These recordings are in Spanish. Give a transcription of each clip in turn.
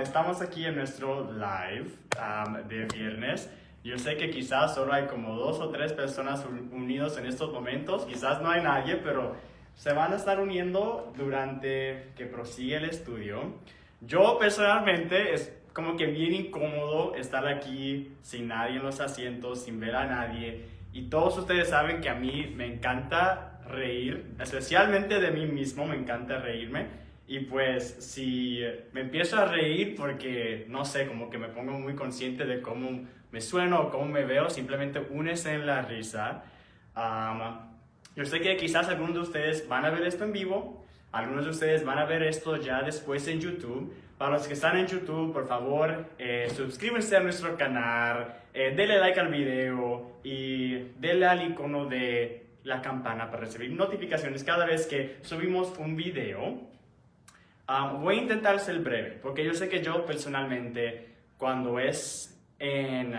Estamos aquí en nuestro live de viernes. Yo sé que quizás solo hay como 2 o 3 personas unidos en estos momentos. Quizás no hay nadie, pero se van a estar uniendo durante que prosigue el estudio. Yo personalmente es como que bien incómodo estar aquí sin nadie en los asientos, sin ver a nadie. Y todos ustedes saben que a mí me encanta reír, especialmente de mí mismo, me encanta reírme. Y pues si me empiezo a reír porque, no sé, como que me pongo muy consciente de cómo me sueno o cómo me veo, simplemente únese en la risa. Yo sé que quizás algunos de ustedes van a ver esto en vivo, algunos de ustedes van a ver esto ya después en YouTube. Para los que están en YouTube, por favor, suscríbanse a nuestro canal, denle like al video y denle al icono de la campana para recibir notificaciones cada vez que subimos un video. Voy a intentar ser breve, porque yo sé que yo personalmente, cuando es en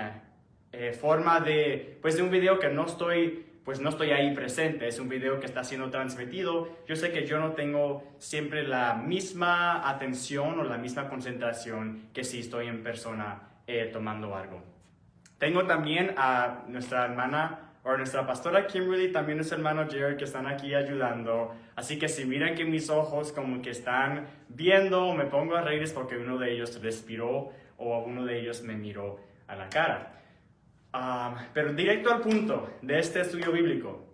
forma de, pues de un video que no estoy ahí presente, es un video que está siendo transmitido, yo sé que yo no tengo siempre la misma atención o la misma concentración que si estoy en persona tomando algo. Tengo también a nuestra hermana o nuestra pastora Kimberly, también nuestro hermano Jared, que están aquí ayudando. Así que si miran que mis ojos como que están viendo o me pongo a reír es porque uno de ellos respiró o uno de ellos me miró a la cara. Pero directo al punto de este estudio bíblico.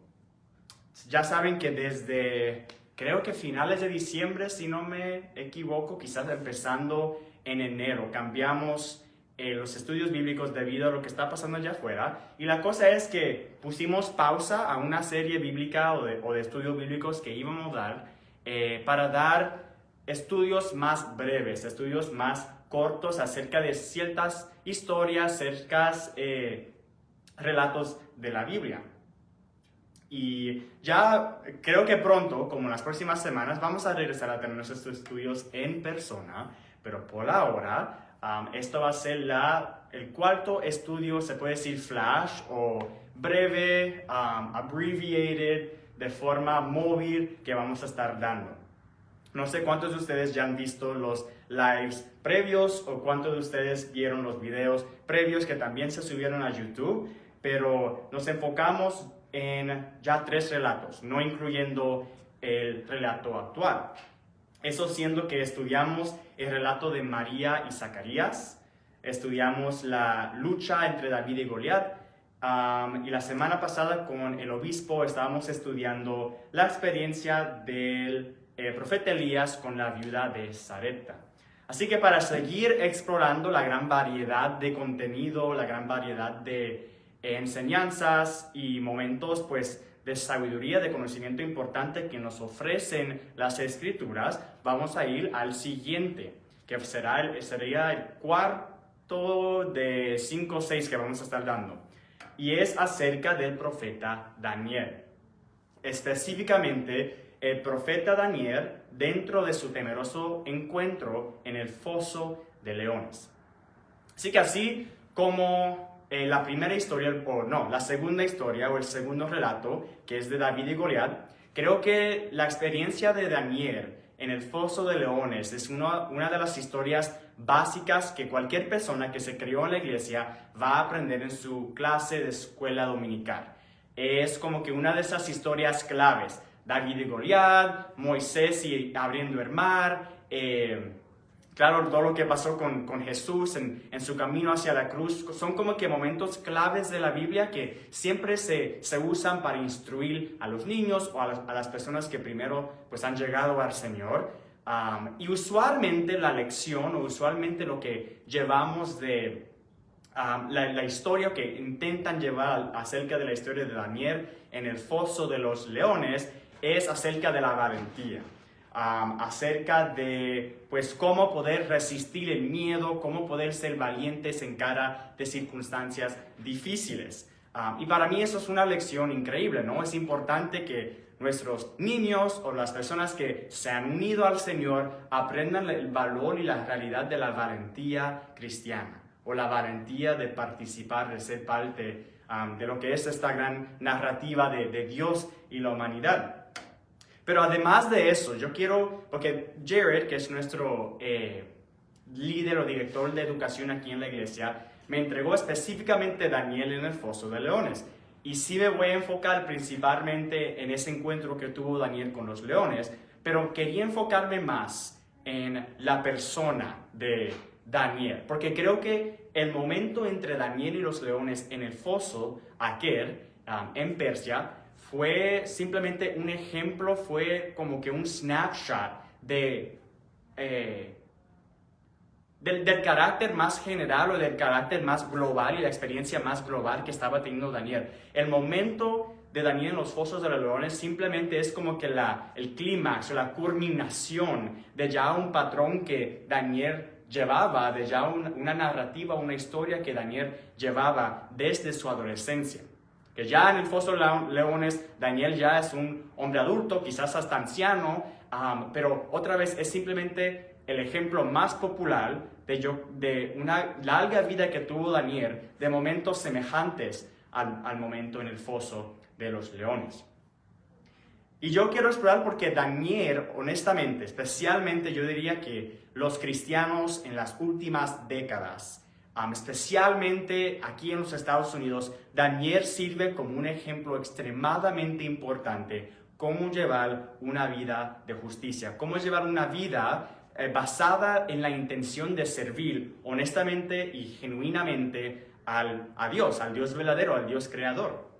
Ya saben que desde, creo que finales de diciembre, si no me equivoco, quizás empezando en enero, cambiamos los estudios bíblicos debido a lo que está pasando allá afuera. Y la cosa es que pusimos pausa a una serie bíblica o de estudios bíblicos que íbamos a dar para dar estudios más breves, estudios más cortos acerca de ciertas historias, relatos de la Biblia. Y ya creo que pronto, como en las próximas semanas, vamos a regresar a tener nuestros estudios en persona, pero por ahora esto va a ser el cuarto estudio, se puede decir flash o breve, abbreviated, de forma móvil que vamos a estar dando. No sé cuántos de ustedes ya han visto los lives previos o cuántos de ustedes vieron los videos previos que también se subieron a YouTube, pero nos enfocamos en ya 3 relatos, no incluyendo el relato actual. Eso siendo que estudiamos el relato de María y Zacarías, estudiamos la lucha entre David y Goliat, y la semana pasada con el obispo estábamos estudiando la experiencia del profeta Elías con la viuda de Sarepta. Así que para seguir explorando la gran variedad de contenido, la gran variedad de enseñanzas y momentos, pues, de sabiduría, de conocimiento importante que nos ofrecen las Escrituras, vamos a ir al siguiente, que sería el cuarto de 5 o 6 que vamos a estar dando. Y es acerca del profeta Daniel. Específicamente, el profeta Daniel dentro de su temeroso encuentro en el foso de leones. Así que así como la primera historia, la segunda historia o el segundo relato, que es de David y Goliat, creo que la experiencia de Daniel en el foso de leones es una de las historias básicas que cualquier persona que se crió en la iglesia va a aprender en su clase de escuela dominical. Es como que una de esas historias claves. David y Goliat, Moisés abriendo el mar, claro, todo lo que pasó con Jesús en su camino hacia la cruz, son como que momentos claves de la Biblia que siempre se usan para instruir a los niños o a las personas que primero pues han llegado al Señor. Y usualmente la lección o usualmente lo que llevamos de la historia que intentan llevar acerca de la historia de Daniel en el foso de los leones es acerca de la valentía. Acerca de pues cómo poder resistir el miedo, cómo poder ser valientes en cara de circunstancias difíciles. Y para mí eso es una lección increíble, ¿no? Es importante que nuestros niños o las personas que se han unido al Señor aprendan el valor y la realidad de la valentía cristiana o la valentía de participar, de ser parte de lo que es esta gran narrativa de Dios y la humanidad. Pero además de eso, yo quiero, porque Jared, que es nuestro líder o director de educación aquí en la iglesia, me entregó específicamente Daniel en el foso de leones. Y sí me voy a enfocar principalmente en ese encuentro que tuvo Daniel con los leones, pero quería enfocarme más en la persona de Daniel, porque creo que el momento entre Daniel y los leones en el foso, aquel, en Persia, fue simplemente un ejemplo, fue como que un snapshot del carácter más general o del carácter más global y la experiencia más global que estaba teniendo Daniel. El momento de Daniel en los fosos de los leones simplemente es como que el clímax o la culminación de ya un patrón que Daniel llevaba, de ya una narrativa, una historia que Daniel llevaba desde su adolescencia. Que ya en el foso de los leones, Daniel ya es un hombre adulto, quizás hasta anciano, pero otra vez es simplemente el ejemplo más popular de una larga vida que tuvo Daniel, de momentos semejantes al momento en el foso de los leones. Y yo quiero explorar porque Daniel, honestamente, especialmente yo diría que los cristianos en las últimas décadas, especialmente aquí en los Estados Unidos, Daniel sirve como un ejemplo extremadamente importante cómo llevar una vida de justicia, cómo llevar una vida basada en la intención de servir honestamente y genuinamente a Dios, al Dios verdadero, al Dios creador.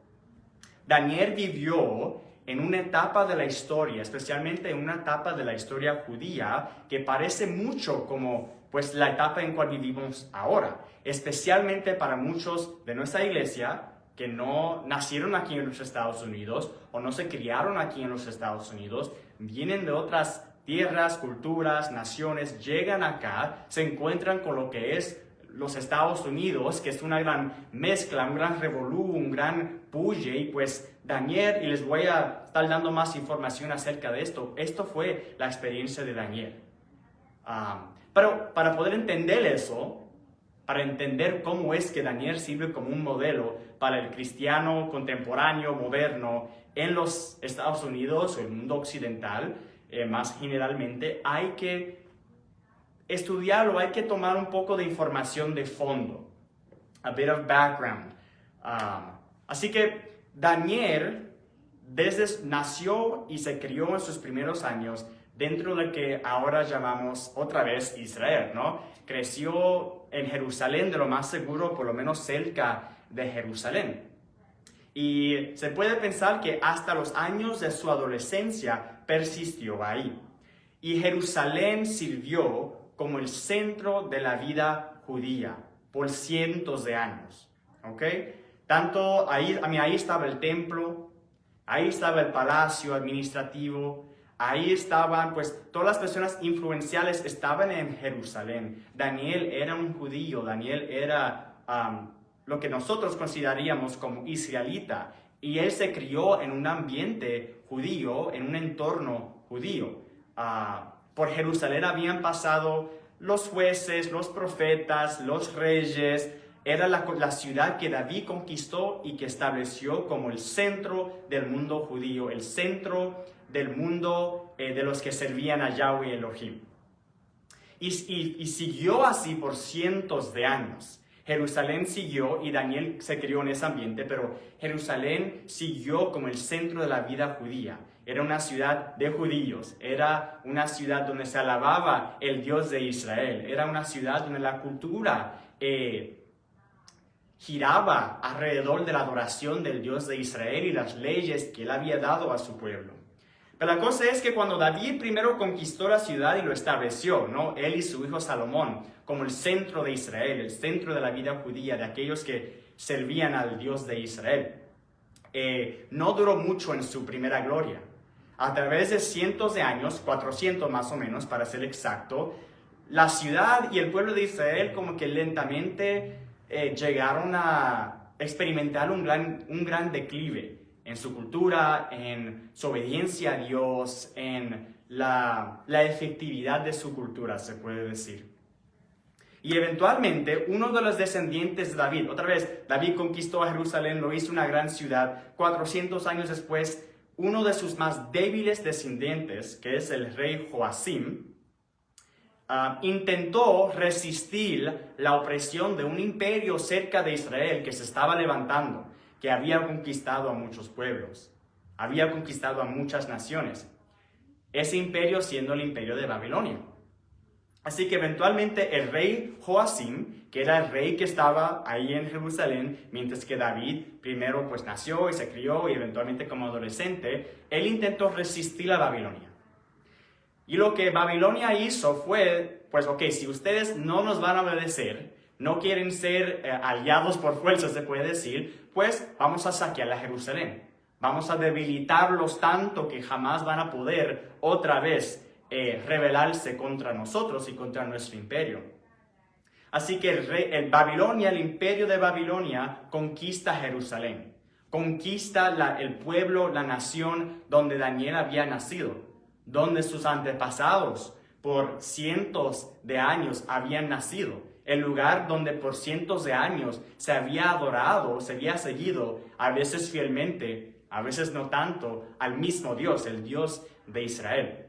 Daniel vivió en una etapa de la historia, especialmente en una etapa de la historia judía, que parece mucho como pues la etapa en cual vivimos ahora, especialmente para muchos de nuestra iglesia que no nacieron aquí en los Estados Unidos o no se criaron aquí en los Estados Unidos, vienen de otras tierras, culturas, naciones, llegan acá, se encuentran con lo que es los Estados Unidos, que es una gran mezcla, un gran revolú, un gran puye, y pues Daniel, y les voy a estar dando más información acerca de esto, esto fue la experiencia de Daniel. Pero para poder entender eso, para entender cómo es que Daniel sirve como un modelo para el cristiano contemporáneo, moderno, en los Estados Unidos o el mundo occidental, más generalmente, hay que estudiarlo, hay que tomar un poco de información de fondo, a bit of background. Así que Daniel nació y se crió en sus primeros años dentro de lo que ahora llamamos otra vez Israel, ¿no? Creció en Jerusalén, de lo más seguro, por lo menos cerca de Jerusalén. Y se puede pensar que hasta los años de su adolescencia persistió ahí. Y Jerusalén sirvió como el centro de la vida judía por cientos de años, ¿ok? Tanto ahí estaba el templo, ahí estaba el palacio administrativo, ahí estaban, pues, todas las personas influenciales estaban en Jerusalén. Daniel era un judío, Daniel era lo que nosotros consideraríamos como israelita, y él se crió en un ambiente judío, en un entorno judío. Por Jerusalén habían pasado los jueces, los profetas, los reyes. Era la ciudad que David conquistó y que estableció como el centro del mundo judío, el centro del mundo de los que servían a Yahweh Elohim. Y siguió así por cientos de años. Jerusalén siguió, y Daniel se crió en ese ambiente, pero Jerusalén siguió como el centro de la vida judía. Era una ciudad de judíos, era una ciudad donde se alababa el Dios de Israel, era una ciudad donde la cultura giraba alrededor de la adoración del Dios de Israel y las leyes que él había dado a su pueblo. Pero la cosa es que cuando David primero conquistó la ciudad y lo estableció, ¿no? Él y su hijo Salomón, como el centro de Israel, el centro de la vida judía, de aquellos que servían al Dios de Israel, no duró mucho en su primera gloria. A través de cientos de años, 400 más o menos para ser exacto, la ciudad y el pueblo de Israel como que lentamente llegaron a experimentar un gran declive en su cultura, en su obediencia a Dios, en la efectividad de su cultura, se puede decir. Y eventualmente, uno de los descendientes de David, otra vez, David conquistó a Jerusalén, lo hizo una gran ciudad. 400 años después, uno de sus más débiles descendientes, que es el rey Joacim, intentó resistir la opresión de un imperio cerca de Israel que se estaba levantando, que había conquistado a muchos pueblos, había conquistado a muchas naciones. Ese imperio siendo el imperio de Babilonia. Así que eventualmente el rey Joacim, que era el rey que estaba ahí en Jerusalén, mientras que David primero pues nació y se crió y eventualmente como adolescente, él intentó resistir a Babilonia. Y lo que Babilonia hizo fue, pues ok, si ustedes no nos van a obedecer, no quieren ser aliados por fuerza, se puede decir, pues vamos a saquear a Jerusalén. Vamos a debilitarlos tanto que jamás van a poder otra vez rebelarse contra nosotros y contra nuestro imperio. Así que el imperio de Babilonia conquista Jerusalén. Conquista el pueblo, la nación donde Daniel había nacido, donde sus antepasados por cientos de años habían nacido. El lugar donde por cientos de años se había adorado, se había seguido, a veces fielmente, a veces no tanto, al mismo Dios, el Dios de Israel.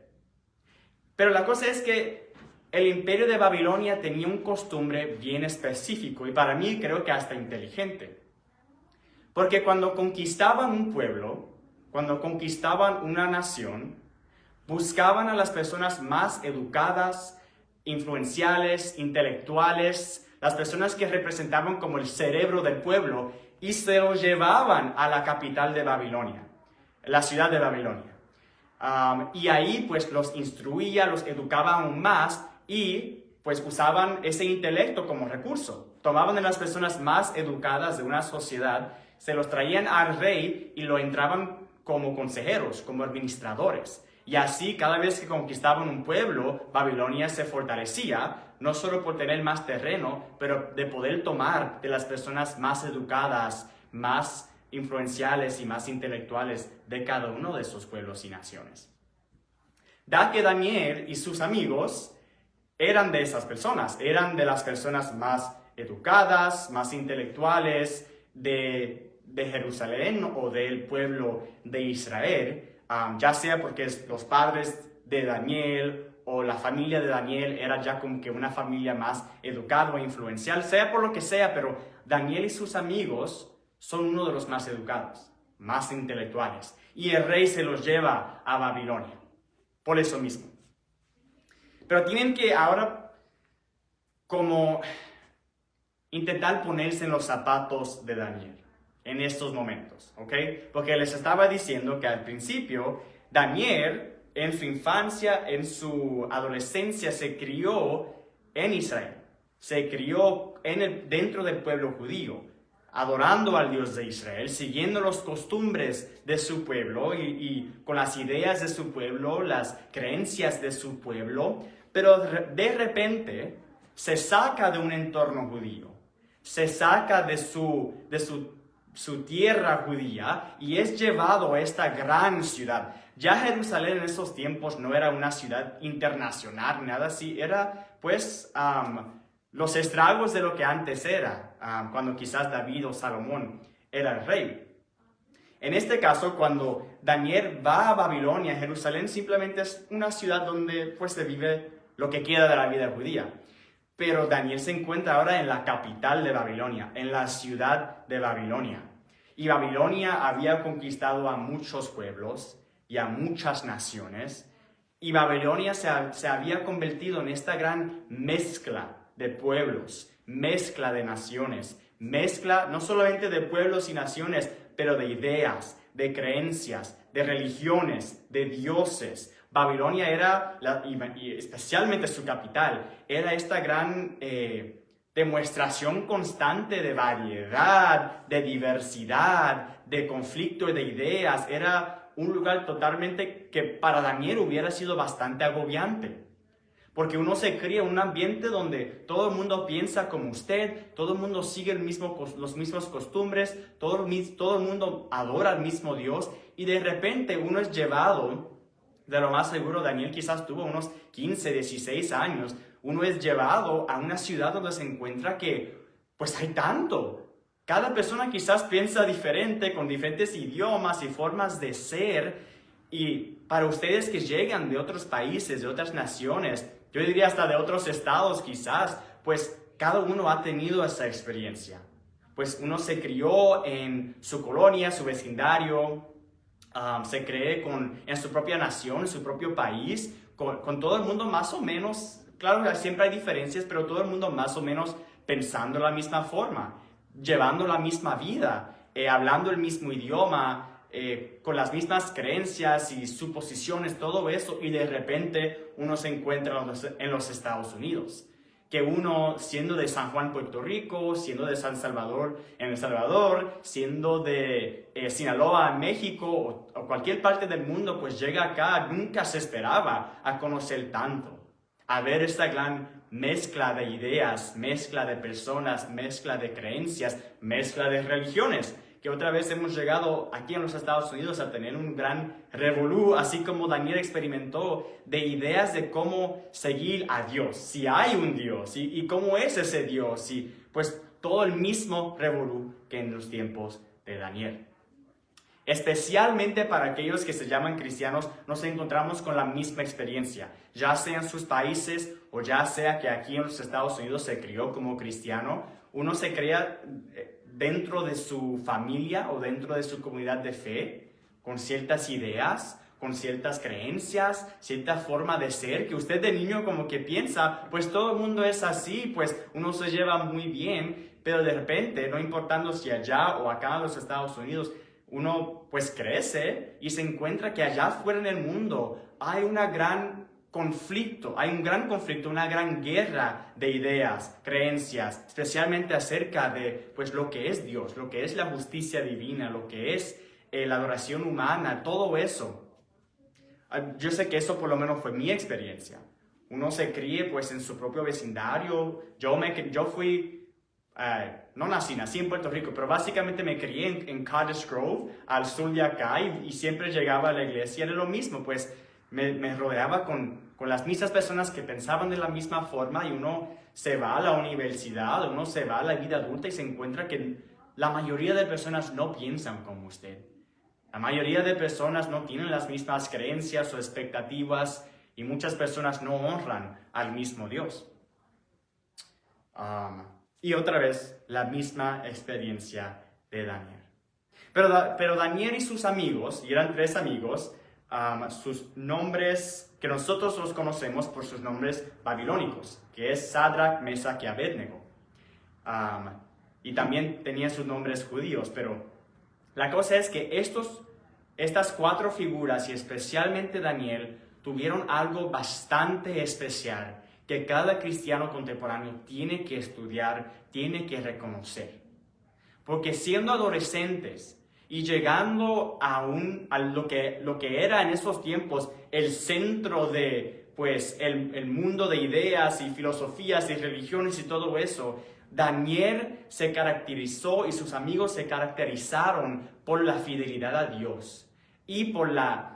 Pero la cosa es que el imperio de Babilonia tenía un costumbre bien específico y para mí creo que hasta inteligente. Porque cuando conquistaban un pueblo, cuando conquistaban una nación, buscaban a las personas más educadas, influenciales, intelectuales, las personas que representaban como el cerebro del pueblo y se los llevaban a la capital de Babilonia, la ciudad de Babilonia. Y ahí pues los instruía, los educaba aún más y pues usaban ese intelecto como recurso. Tomaban a las personas más educadas de una sociedad, se los traían al rey y lo entraban como consejeros, como administradores. Y así cada vez que conquistaban un pueblo, Babilonia se fortalecía, no solo por tener más terreno, pero de poder tomar de las personas más educadas, más influenciales y más intelectuales de cada uno de esos pueblos y naciones. Da que Daniel y sus amigos eran de esas personas, eran de las personas más educadas, más intelectuales de Jerusalén o del pueblo de Israel, ya sea porque los padres de Daniel o la familia de Daniel era ya como que una familia más educada o influencial, sea por lo que sea, pero Daniel y sus amigos son uno de los más educados, más intelectuales. Y el rey se los lleva a Babilonia, por eso mismo. Pero tienen que ahora como intentar ponerse en los zapatos de Daniel en estos momentos, ¿ok? Porque les estaba diciendo que al principio Daniel en su infancia, en su adolescencia, se crió en Israel, se crió dentro del pueblo judío, adorando al Dios de Israel, siguiendo las costumbres de su pueblo y con las ideas de su pueblo, las creencias de su pueblo, pero de repente se saca de un entorno judío, se saca de su tierra judía y es llevado a esta gran ciudad. Ya Jerusalén en esos tiempos no era una ciudad internacional, nada así, era pues los estragos de lo que antes era, cuando quizás David o Salomón era el rey. En este caso, cuando Daniel va a Babilonia, Jerusalén simplemente es una ciudad donde pues se vive lo que queda de la vida judía. Pero Daniel se encuentra ahora en la capital de Babilonia, en la ciudad de Babilonia. Y Babilonia había conquistado a muchos pueblos y a muchas naciones. Y Babilonia se había convertido en esta gran mezcla de pueblos, mezcla de naciones, mezcla no solamente de pueblos y naciones, pero de ideas, de creencias, de religiones, de dioses. Babilonia era, y especialmente su capital, era esta gran demostración constante de variedad, de diversidad, de conflicto de ideas. Era un lugar totalmente que para Daniel hubiera sido bastante agobiante. Porque uno se cría en un ambiente donde todo el mundo piensa como usted, todo el mundo sigue los mismos costumbres, todo el mundo adora al mismo Dios y de repente uno es llevado, de lo más seguro Daniel quizás tuvo unos 15, 16 años, uno es llevado a una ciudad donde se encuentra que pues hay tanto. Cada persona quizás piensa diferente, con diferentes idiomas y formas de ser y para ustedes que llegan de otros países, de otras naciones, yo diría hasta de otros estados quizás, pues cada uno ha tenido esa experiencia. Pues uno se crió en su colonia, su vecindario, se cree en su propia nación, en su propio país, con todo el mundo más o menos, claro que siempre hay diferencias, pero todo el mundo más o menos pensando de la misma forma, llevando la misma vida, hablando el mismo idioma, con las mismas creencias y suposiciones, todo eso, y de repente uno se encuentra en los Estados Unidos. Que uno, siendo de San Juan, Puerto Rico, siendo de San Salvador, en El Salvador, siendo de Sinaloa, México, o cualquier parte del mundo, pues llega acá, nunca se esperaba a conocer tanto, a ver esta gran mezcla de ideas, mezcla de personas, mezcla de creencias, mezcla de religiones, que otra vez hemos llegado aquí en los Estados Unidos a tener un gran revolú, así como Daniel experimentó, de ideas de cómo seguir a Dios, si hay un Dios, y cómo es ese Dios, y pues todo el mismo revolú que en los tiempos de Daniel. Especialmente para aquellos que se llaman cristianos, nos encontramos con la misma experiencia, ya sea en sus países o ya sea que aquí en los Estados Unidos se crió como cristiano, uno se crea dentro de su familia o dentro de su comunidad de fe, con ciertas ideas, con ciertas creencias, cierta forma de ser, que usted de niño como que piensa, pues todo el mundo es así, pues uno se lleva muy bien, pero de repente, no importando si allá o acá en los Estados Unidos, uno pues crece y se encuentra que allá afuera en el mundo hay un gran conflicto, una gran guerra de ideas, creencias, especialmente acerca de pues lo que es Dios, lo que es la justicia divina, lo que es la adoración humana, todo eso. Yo sé que eso por lo menos fue mi experiencia. Uno se críe pues en su propio vecindario. Yo fui, no nací en Puerto Rico, pero básicamente me crié en Cottage Grove, al sur de acá, y siempre llegaba a la iglesia, era lo mismo, pues me rodeaba con las mismas personas que pensaban de la misma forma, y uno se va a la universidad, uno se va a la vida adulta y se encuentra que la mayoría de personas no piensan como usted. La mayoría de personas no tienen las mismas creencias o expectativas, y muchas personas no honran al mismo Dios. Y otra vez, la misma experiencia de Daniel. Pero Daniel y sus amigos, y eran 3 amigos, sus nombres, que nosotros los conocemos por sus nombres babilónicos, que es Sadrach, Mesach y Abednego. Y también tenían sus nombres judíos, pero la cosa es que estas 4 figuras, y especialmente Daniel, tuvieron algo bastante especial que cada cristiano contemporáneo tiene que estudiar, tiene que reconocer. Porque siendo adolescentes y llegando a lo que era en esos tiempos el centro de pues, el mundo de ideas y filosofías y religiones y todo eso, Daniel se caracterizó y sus amigos se caracterizaron por la fidelidad a Dios y por la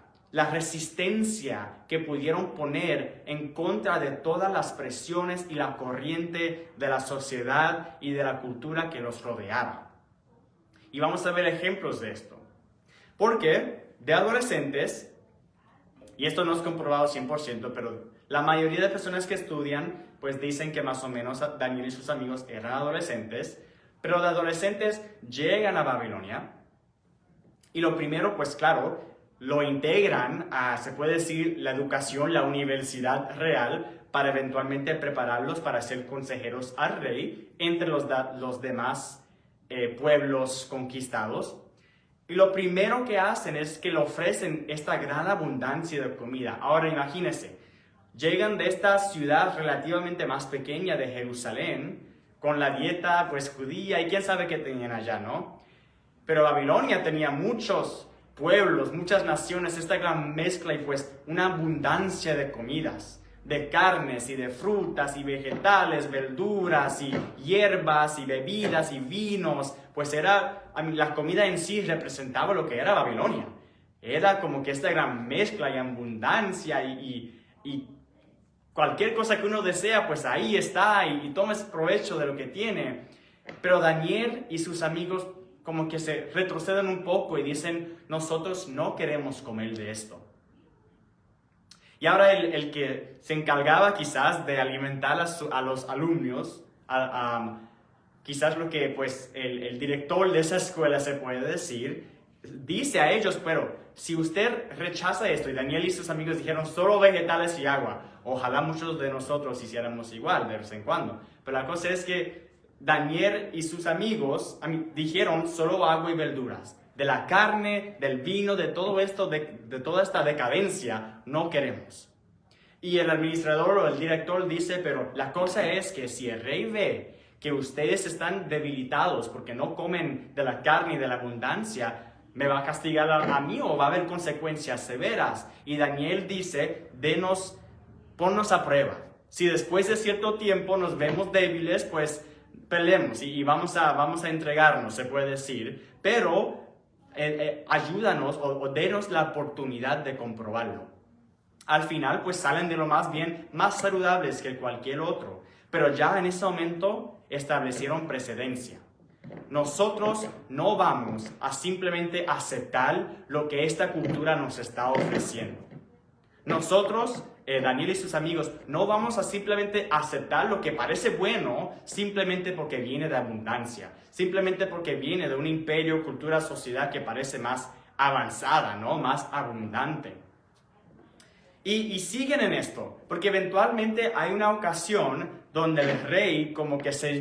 resistencia que pudieron poner en contra de todas las presiones y la corriente de la sociedad y de la cultura que los rodeaba. Y vamos a ver ejemplos de esto. Porque de adolescentes, y esto no es comprobado 100%, pero la mayoría de personas que estudian, pues dicen que más o menos Daniel y sus amigos eran adolescentes, pero de adolescentes llegan a Babilonia, y lo primero, pues claro, lo integran a, se puede decir, la educación, la universidad real, para eventualmente prepararlos para ser consejeros al rey entre los demás pueblos conquistados. Y lo primero que hacen es que le ofrecen esta gran abundancia de comida. Ahora imagínense, llegan de esta ciudad relativamente más pequeña de Jerusalén, con la dieta pues judía, y quién sabe qué tenían allá, ¿no? Pero Babilonia tenía muchos pueblos, muchas naciones, esta gran mezcla y pues una abundancia de comidas, de carnes y de frutas y vegetales, verduras y hierbas y bebidas y vinos. Pues la comida en sí representaba lo que era Babilonia. Era como que esta gran mezcla y abundancia y cualquier cosa que uno desea, pues ahí está, y tomes provecho de lo que tiene. Pero Daniel y sus amigos como que se retroceden un poco y dicen, nosotros no queremos comer de esto. Y ahora el que se encargaba quizás de alimentar a los alumnos, quizás lo que pues el director de esa escuela se puede decir, dice a ellos, pero si usted rechaza esto, y Daniel y sus amigos dijeron solo vegetales y agua, ojalá muchos de nosotros hiciéramos igual de vez en cuando, pero la cosa es que Daniel y sus amigos dijeron solo agua y verduras. De la carne, del vino, de todo esto, de toda esta decadencia, no queremos. Y el administrador o el director dice, pero la cosa es que si el rey ve que ustedes están debilitados porque no comen de la carne y de la abundancia, me va a castigar a mí o va a haber consecuencias severas. Y Daniel dice, ponnos a prueba. Si después de cierto tiempo nos vemos débiles, pues peleemos y vamos a entregarnos, se puede decir. Pero ayúdanos o denos la oportunidad de comprobarlo. Al final, pues salen de lo más saludables que cualquier otro. Pero ya en ese momento establecieron precedencia. Nosotros no vamos a simplemente aceptar lo que esta cultura nos está ofreciendo. Nosotros, Daniel y sus amigos, no vamos a simplemente aceptar lo que parece bueno simplemente porque viene de abundancia, simplemente porque viene de un imperio, cultura, sociedad que parece más avanzada, ¿no? Más abundante. Y siguen en esto, porque eventualmente hay una ocasión donde el rey como que se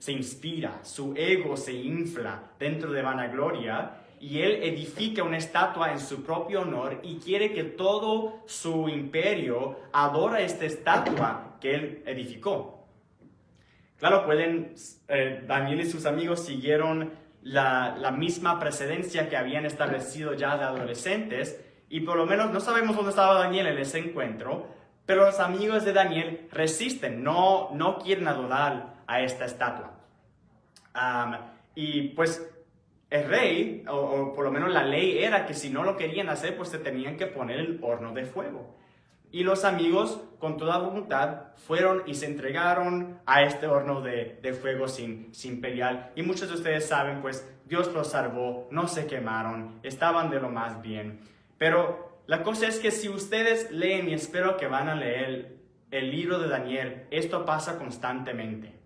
inspira, su ego se infla dentro de vanagloria y él edifica una estatua en su propio honor y quiere que todo su imperio adore esta estatua que él edificó. Claro, Daniel y sus amigos siguieron la misma precedencia que habían establecido ya de adolescentes. Y por lo menos no sabemos dónde estaba Daniel en ese encuentro, pero los amigos de Daniel resisten, no quieren adorar a esta estatua. Y pues el rey, o por lo menos la ley era que si no lo querían hacer, pues se tenían que poner el horno de fuego. Y los amigos, con toda voluntad, fueron y se entregaron a este horno de fuego sin pelear. Y muchos de ustedes saben, pues Dios los salvó, no se quemaron, estaban de lo más bien. Pero la cosa es que si ustedes leen, y espero que van a leer el libro de Daniel, esto pasa constantemente.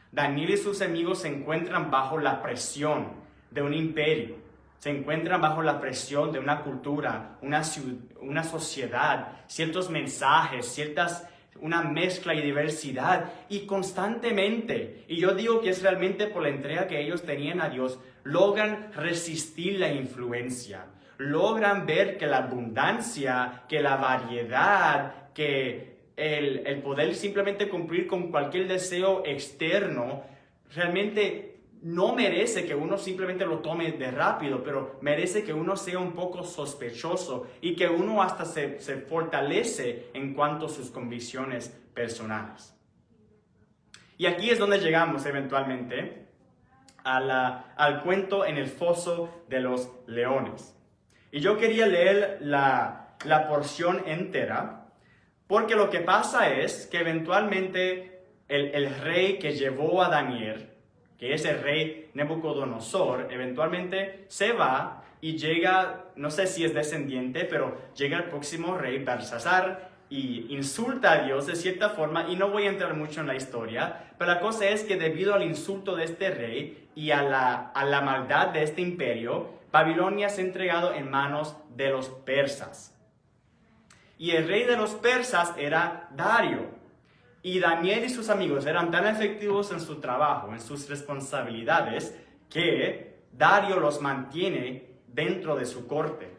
Daniel y sus amigos se encuentran bajo la presión de un imperio, se encuentran bajo la presión de una cultura, una sociedad, ciertos mensajes, una mezcla y diversidad, y constantemente, y yo digo que es realmente por la entrega que ellos tenían a Dios, logran resistir la influencia. Logran ver que la abundancia, que la variedad, que el poder simplemente cumplir con cualquier deseo externo, realmente no merece que uno simplemente lo tome de rápido, pero merece que uno sea un poco sospechoso y que uno hasta se fortalece en cuanto a sus convicciones personales. Y aquí es donde llegamos eventualmente al cuento en el foso de los leones. Y yo quería leer la porción entera, porque lo que pasa es que eventualmente el rey que llevó a Daniel, que es el rey Nabucodonosor, eventualmente se va y llega, no sé si es descendiente, pero llega el próximo rey Belsasar y insulta a Dios de cierta forma, y no voy a entrar mucho en la historia, pero la cosa es que debido al insulto de este rey y a la maldad de este imperio, Babilonia se ha entregado en manos de los persas. Y el rey de los persas era Dario. Y Daniel y sus amigos eran tan efectivos en su trabajo, en sus responsabilidades, que Dario los mantiene dentro de su corte.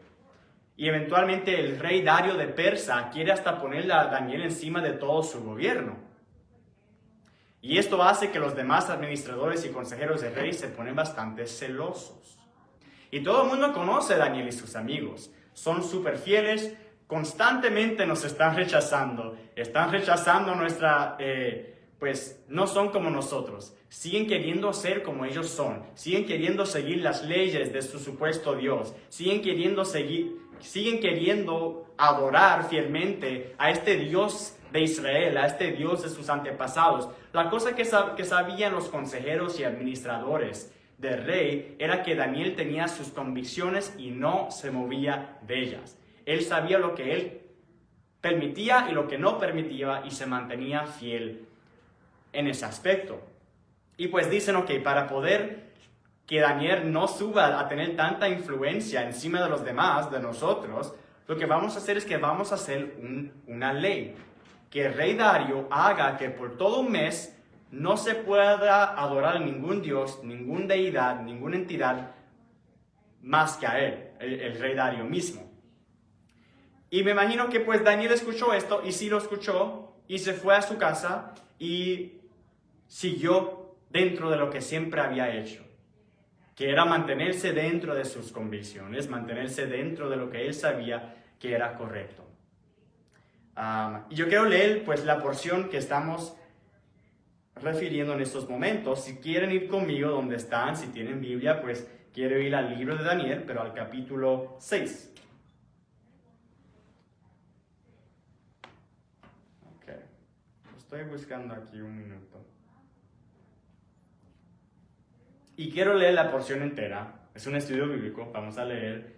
Y eventualmente el rey Dario de Persa quiere hasta ponerle a Daniel encima de todo su gobierno. Y esto hace que los demás administradores y consejeros del rey se ponen bastante celosos. Y todo el mundo conoce a Daniel y sus amigos. Son súper fieles, constantemente nos están rechazando pues no son como nosotros. Siguen queriendo ser como ellos son. Siguen queriendo seguir las leyes de su supuesto Dios. Siguen queriendo adorar fielmente a este Dios de Israel, a este Dios de sus antepasados. La cosa que sabían los consejeros y administradores del rey era que Daniel tenía sus convicciones y no se movía de ellas. Él sabía lo que él permitía y lo que no permitía, y se mantenía fiel en ese aspecto. Y pues dicen, ok, para poder que Daniel no suba a tener tanta influencia encima de los demás, de nosotros, lo que vamos a hacer es que vamos a hacer una ley. Que el rey Dario haga que por todo un mes no se pueda adorar a ningún dios, ninguna deidad, ninguna entidad más que a él, el rey Dario mismo. Y me imagino que pues Daniel escuchó esto, y sí lo escuchó, y se fue a su casa y siguió dentro de lo que siempre había hecho, que era mantenerse dentro de sus convicciones, mantenerse dentro de lo que él sabía que era correcto. Y yo quiero leer pues la porción que estamos refiriendo en estos momentos. Si quieren ir conmigo donde están, si tienen Biblia, pues quiero ir al libro de Daniel, pero al capítulo 6. Ok, estoy buscando aquí un minuto. Y quiero leer la porción entera. Es un estudio bíblico, vamos a leer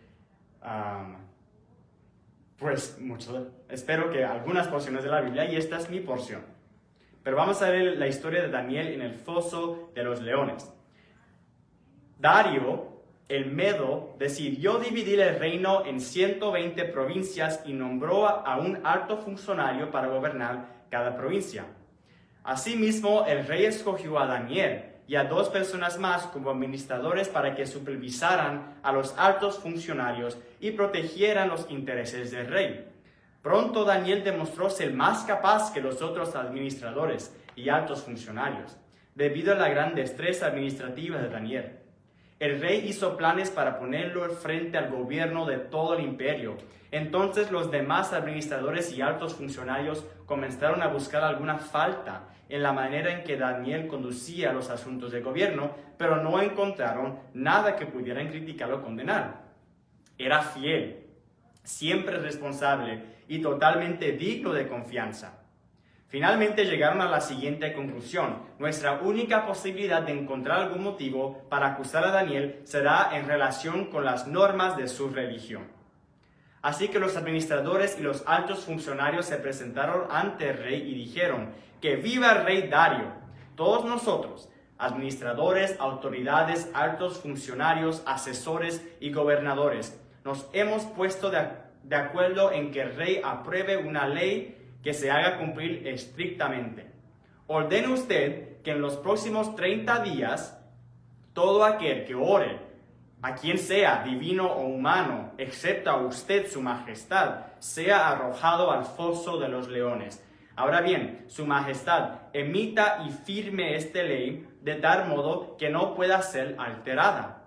pues mucho. Espero que algunas porciones de la Biblia, y esta es mi porción. Pero vamos a ver la historia de Daniel en el foso de los leones. Dario, el Medo, decidió dividir el reino en 120 provincias y nombró a un alto funcionario para gobernar cada provincia. Asimismo, el rey escogió a Daniel y a 2 personas más como administradores para que supervisaran a los altos funcionarios y protegieran los intereses del rey. Pronto Daniel demostró ser más capaz que los otros administradores y altos funcionarios, debido a la gran destreza administrativa de Daniel. El rey hizo planes para ponerlo frente al gobierno de todo el imperio. Entonces los demás administradores y altos funcionarios comenzaron a buscar alguna falta en la manera en que Daniel conducía los asuntos de gobierno, pero no encontraron nada que pudieran criticar o condenar. Era fiel, siempre responsable y totalmente digno de confianza. Finalmente llegaron a la siguiente conclusión: nuestra única posibilidad de encontrar algún motivo para acusar a Daniel será en relación con las normas de su religión. Así que los administradores y los altos funcionarios se presentaron ante el rey y dijeron: ¡que viva el rey Dario! Todos nosotros, administradores, autoridades, altos funcionarios, asesores y gobernadores, nos hemos puesto de acuerdo en que el rey apruebe una ley que se haga cumplir estrictamente. Ordene usted que en los próximos 30 días, todo aquel que ore, a quien sea, divino o humano, excepto a usted, su majestad, sea arrojado al foso de los leones. Ahora bien, su majestad, emita y firme esta ley de tal modo que no pueda ser alterada.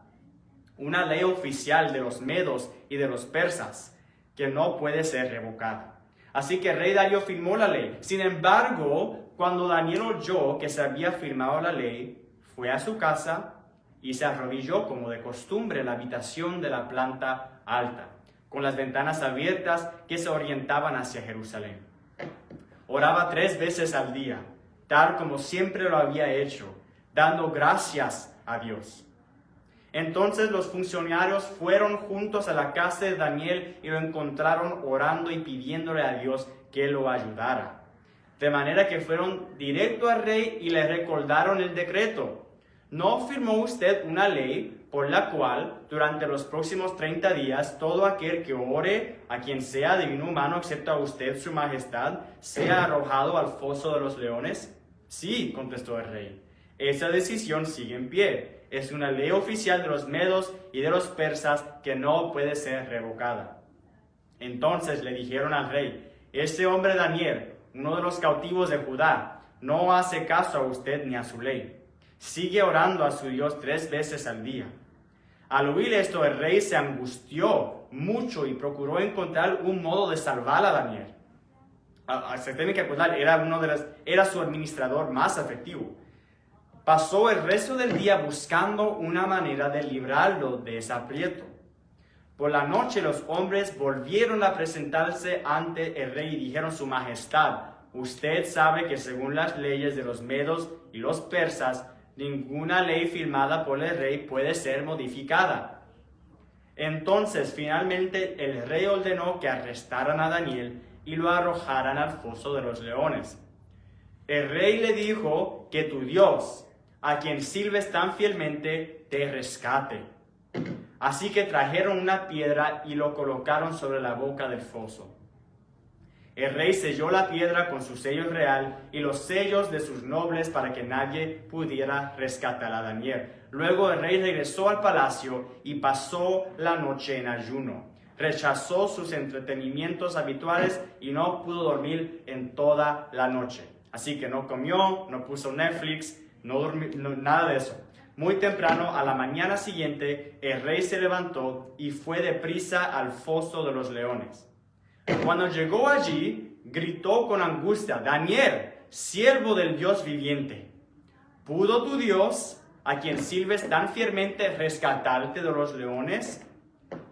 Una ley oficial de los medos y de los persas, que no puede ser revocada. Así que el rey Dario firmó la ley. Sin embargo, cuando Daniel oyó que se había firmado la ley, fue a su casa y se arrodilló como de costumbre en la habitación de la planta alta, con las ventanas abiertas que se orientaban hacia Jerusalén. Oraba 3 veces al día, tal como siempre lo había hecho, dando gracias a Dios. Entonces los funcionarios fueron juntos a la casa de Daniel y lo encontraron orando y pidiéndole a Dios que lo ayudara. De manera que fueron directo al rey y le recordaron el decreto. ¿No firmó usted una ley por la cual durante los próximos 30 días todo aquel que ore, a quien sea divino humano excepto a usted, su majestad, sea arrojado al foso de los leones? Sí, contestó el rey. Esa decisión sigue en pie. Es una ley oficial de los medos y de los persas que no puede ser revocada. Entonces le dijeron al rey: este hombre Daniel, uno de los cautivos de Judá, no hace caso a usted ni a su ley. Sigue orando a su Dios 3 veces al día. Al oír esto, el rey se angustió mucho y procuró encontrar un modo de salvar a Daniel. Se tiene que acordar, era su administrador más efectivo. Pasó el resto del día buscando una manera de librarlo de ese aprieto. Por la noche los hombres volvieron a presentarse ante el rey y dijeron: su majestad, usted sabe que según las leyes de los medos y los persas, ninguna ley firmada por el rey puede ser modificada. Entonces finalmente el rey ordenó que arrestaran a Daniel y lo arrojaran al foso de los leones. El rey le dijo que tu Dios, a quien sirves tan fielmente, te rescate. Así que trajeron una piedra y lo colocaron sobre la boca del foso. El rey selló la piedra con su sello real y los sellos de sus nobles para que nadie pudiera rescatar a Daniel. Luego el rey regresó al palacio y pasó la noche en ayuno. Rechazó sus entretenimientos habituales y no pudo dormir en toda la noche. Así que no comió, no puso Netflix, no durmió, nada de eso. Muy temprano, a la mañana siguiente, el rey se levantó y fue deprisa al foso de los leones. Cuando llegó allí, gritó con angustia: Daniel, siervo del Dios viviente, ¿pudo tu Dios, a quien sirves tan fielmente, rescatarte de los leones?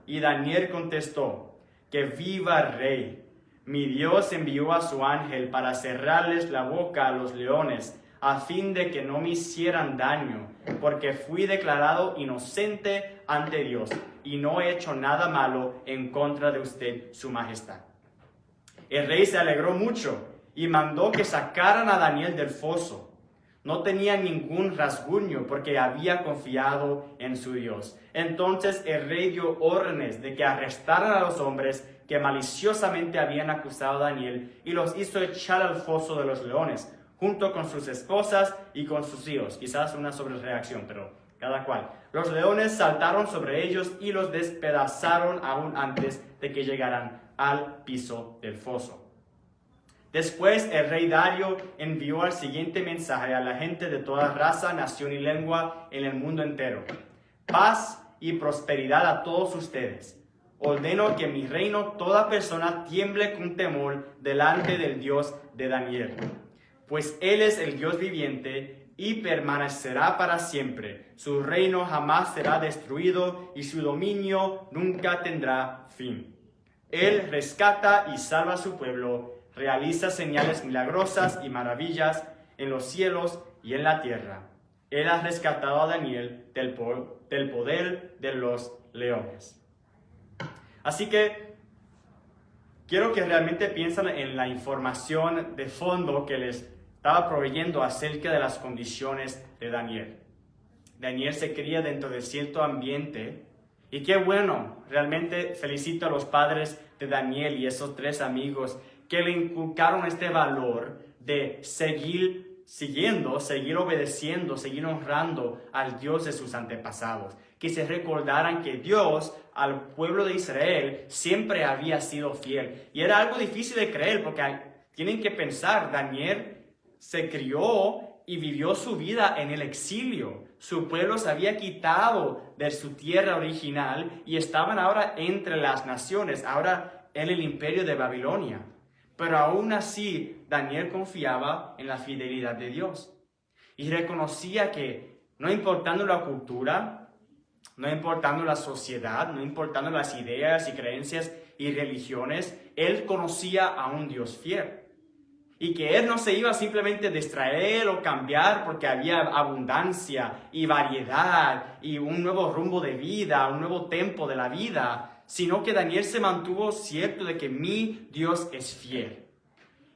Y Daniel contestó: que viva el rey. Mi Dios envió a su ángel para cerrarles la boca a los leones, a fin de que no me hicieran daño, porque fui declarado inocente ante Dios, y no he hecho nada malo en contra de usted, su majestad. El rey se alegró mucho y mandó que sacaran a Daniel del foso. No tenía ningún rasguño porque había confiado en su Dios. Entonces el rey dio órdenes de que arrestaran a los hombres que maliciosamente habían acusado a Daniel y los hizo echar al foso de los leones, junto con sus esposas y con sus hijos. Quizás una sobrereacción, pero cada cual. Los leones saltaron sobre ellos y los despedazaron aún antes de que llegaran al piso del foso. Después el rey Darío envió el siguiente mensaje a la gente de toda raza, nación y lengua en el mundo entero: paz y prosperidad a todos ustedes. Ordeno que en mi reino toda persona tiemble con temor delante del Dios de Daniel, pues Él es el Dios viviente y permanecerá para siempre. Su reino jamás será destruido y su dominio nunca tendrá fin. Él rescata y salva a su pueblo, realiza señales milagrosas y maravillas en los cielos y en la tierra. Él ha rescatado a Daniel del poder de los leones. Así que quiero que realmente piensen en la información de fondo que les estaba proveyendo acerca de las condiciones de Daniel. Daniel se cría dentro de cierto ambiente. Y qué bueno, realmente felicito a los padres de Daniel y esos 3 amigos que le inculcaron este valor de seguir obedeciendo, seguir honrando al Dios de sus antepasados. Que se recordaran que Dios al pueblo de Israel siempre había sido fiel. Y era algo difícil de creer porque tienen que pensar, Daniel se crió y vivió su vida en el exilio. Su pueblo se había quitado de su tierra original y estaban ahora entre las naciones, ahora en el imperio de Babilonia. Pero aún así, Daniel confiaba en la fidelidad de Dios y reconocía que no importando la cultura, no importando la sociedad, no importando las ideas y creencias y religiones, él conocía a un Dios fiel. Y que él no se iba simplemente a distraer o cambiar porque había abundancia y variedad y un nuevo rumbo de vida, un nuevo tempo de la vida, sino que Daniel se mantuvo cierto de que mi Dios es fiel.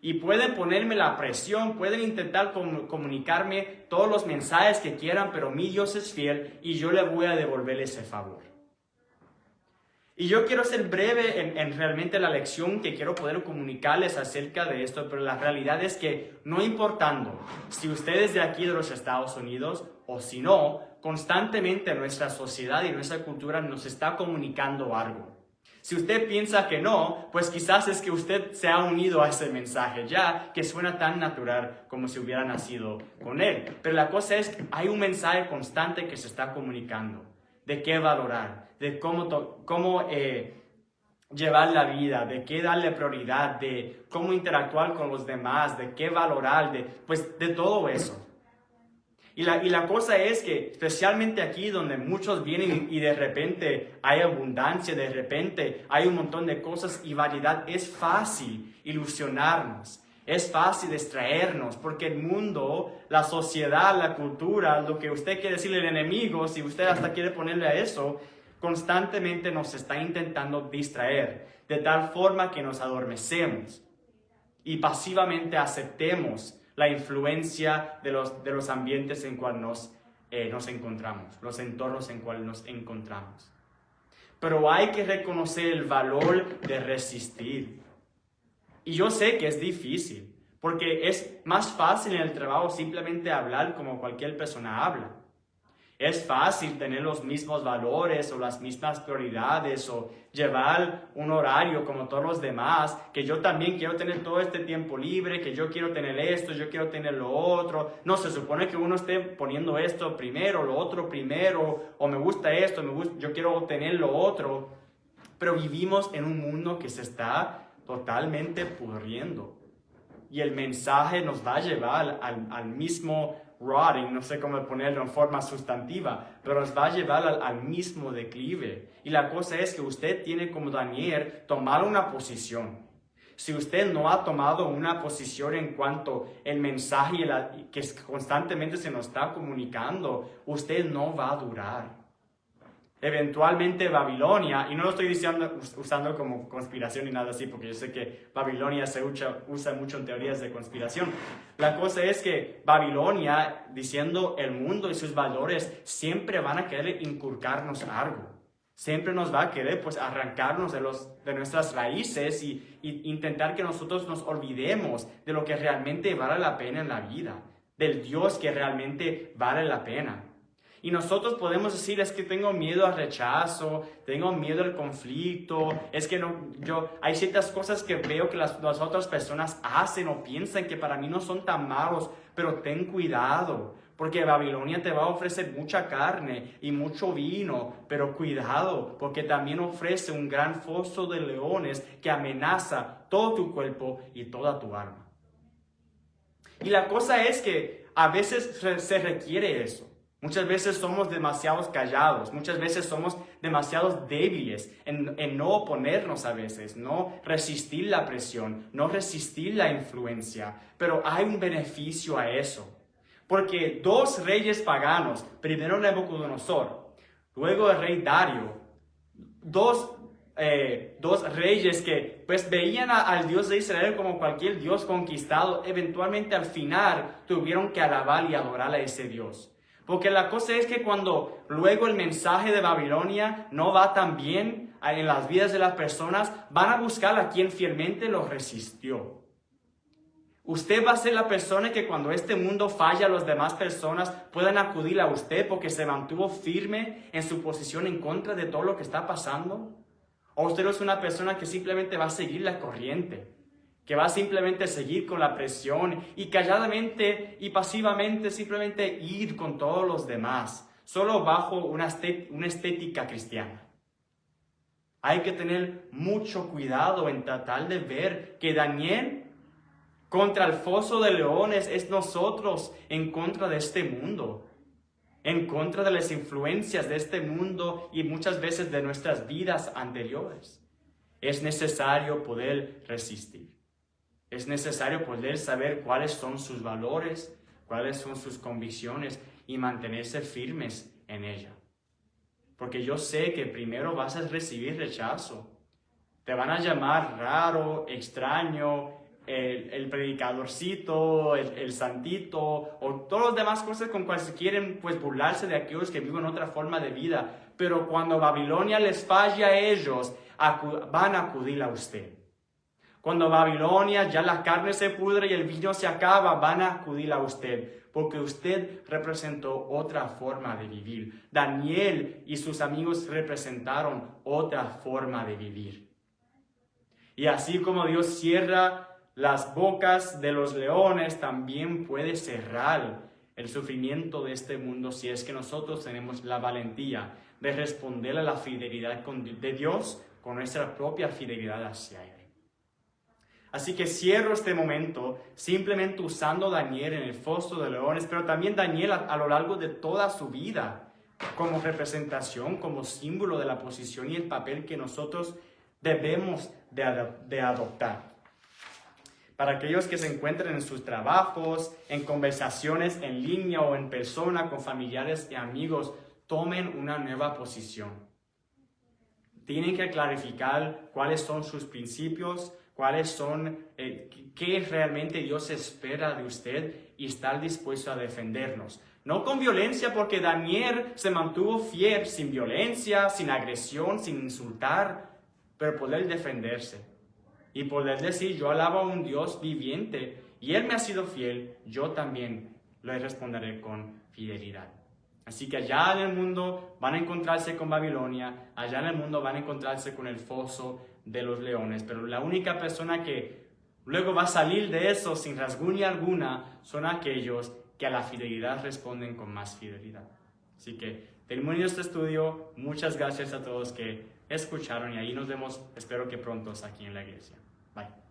Y pueden ponerme la presión, pueden intentar comunicarme todos los mensajes que quieran, pero mi Dios es fiel y yo le voy a devolver ese favor. Y yo quiero ser breve en realmente la lección que quiero poder comunicarles acerca de esto, pero la realidad es que no importando si usted es de aquí de los Estados Unidos o si no, constantemente nuestra sociedad y nuestra cultura nos está comunicando algo. Si usted piensa que no, pues quizás es que usted se ha unido a ese mensaje ya, que suena tan natural como si hubiera nacido con él. Pero la cosa es que hay un mensaje constante que se está comunicando, de qué valorar, de cómo llevar la vida, de qué darle prioridad, de cómo interactuar con los demás, de qué valorar, de todo eso. Y la cosa es que, especialmente aquí donde muchos vienen y de repente hay abundancia, de repente hay un montón de cosas y variedad, es fácil ilusionarnos, es fácil distraernos, porque el mundo, la sociedad, la cultura, lo que usted quiere decirle al enemigo, si usted hasta quiere ponerle a eso, constantemente nos está intentando distraer, de tal forma que nos adormecemos y pasivamente aceptemos la influencia de los ambientes en cual nos encontramos, los entornos en cual nos encontramos. Pero hay que reconocer el valor de resistir. Y yo sé que es difícil, porque es más fácil en el trabajo simplemente hablar como cualquier persona habla. Es fácil tener los mismos valores o las mismas prioridades o llevar un horario como todos los demás, que yo también quiero tener todo este tiempo libre, que yo quiero tener esto, yo quiero tener lo otro. No, se supone que uno esté poniendo esto primero, lo otro primero, o me gusta esto, yo quiero tener lo otro. Pero vivimos en un mundo que se está totalmente pudriendo. Y el mensaje nos va a llevar al mismo rotting, no sé cómo ponerlo en forma sustantiva, pero nos va a llevar al mismo declive. Y la cosa es que usted tiene, como Daniel, tomar una posición. Si usted no ha tomado una posición en cuanto al mensaje que constantemente se nos está comunicando, usted no va a durar. Eventualmente Babilonia, y no lo estoy diciendo, usando como conspiración ni nada así, porque yo sé que Babilonia se usa mucho en teorías de conspiración. La cosa es que Babilonia, diciendo el mundo y sus valores, siempre van a querer inculcarnos algo. Siempre nos va a querer pues arrancarnos de nuestras raíces y intentar que nosotros nos olvidemos de lo que realmente vale la pena en la vida, del Dios que realmente vale la pena. Y nosotros podemos decir, es que tengo miedo al rechazo, tengo miedo al conflicto, es que hay ciertas cosas que veo que las otras personas hacen o piensan que para mí no son tan malos, pero ten cuidado, porque Babilonia te va a ofrecer mucha carne y mucho vino, pero cuidado, porque también ofrece un gran foso de leones que amenaza todo tu cuerpo y toda tu alma. Y la cosa es que a veces se requiere eso. Muchas veces somos demasiado callados, muchas veces somos demasiado débiles en no oponernos a veces, no resistir la presión, no resistir la influencia. Pero hay un beneficio a eso. Porque dos reyes paganos, primero Nabucodonosor, luego el rey Dario, dos reyes que pues veían al Dios de Israel como cualquier Dios conquistado, eventualmente al final tuvieron que alabar y adorar a ese Dios. Porque la cosa es que cuando luego el mensaje de Babilonia no va tan bien en las vidas de las personas, van a buscar a quien fielmente los resistió. Usted va a ser la persona que cuando este mundo falla, las demás personas puedan acudir a usted porque se mantuvo firme en su posición en contra de todo lo que está pasando. O usted es una persona que simplemente va a seguir la corriente, que va a simplemente seguir con la presión y calladamente y pasivamente simplemente ir con todos los demás, solo bajo una estética cristiana. Hay que tener mucho cuidado en tratar de ver que Daniel contra el foso de leones es nosotros en contra de este mundo, en contra de las influencias de este mundo y muchas veces de nuestras vidas anteriores. Es necesario poder resistir. Es necesario poder saber cuáles son sus valores, cuáles son sus convicciones y mantenerse firmes en ella. Porque yo sé que primero vas a recibir rechazo. Te van a llamar raro, extraño, el predicadorcito, el santito o todas las demás cosas con cuales quieren pues burlarse de aquellos que viven otra forma de vida. Pero cuando Babilonia les falle a ellos, van a acudir a usted. Cuando Babilonia ya la carne se pudre y el vino se acaba, van a acudir a usted, porque usted representó otra forma de vivir. Daniel y sus amigos representaron otra forma de vivir. Y así como Dios cierra las bocas de los leones, también puede cerrar el sufrimiento de este mundo si es que nosotros tenemos la valentía de responder a la fidelidad de Dios con nuestra propia fidelidad hacia Él. Así que cierro este momento simplemente usando a Daniel en el foso de leones, pero también Daniel a lo largo de toda su vida como representación, como símbolo de la posición y el papel que nosotros debemos de adoptar. Para aquellos que se encuentren en sus trabajos, en conversaciones en línea o en persona con familiares y amigos, tomen una nueva posición. tienen que clarificar cuáles son sus principios, cuáles son, qué realmente Dios espera de usted y estar dispuesto a defendernos. No con violencia, porque Daniel se mantuvo fiel, sin violencia, sin agresión, sin insultar, pero poder defenderse y poder decir, yo alabo a un Dios viviente y Él me ha sido fiel, yo también le responderé con fidelidad. Así que allá en el mundo van a encontrarse con Babilonia, allá en el mundo van a encontrarse con el foso de los leones, pero la única persona que luego va a salir de eso sin rasguña alguna son aquellos que a la fidelidad responden con más fidelidad. Así que termino este estudio. Muchas gracias a todos que escucharon y ahí nos vemos, espero que pronto aquí en la iglesia. Bye.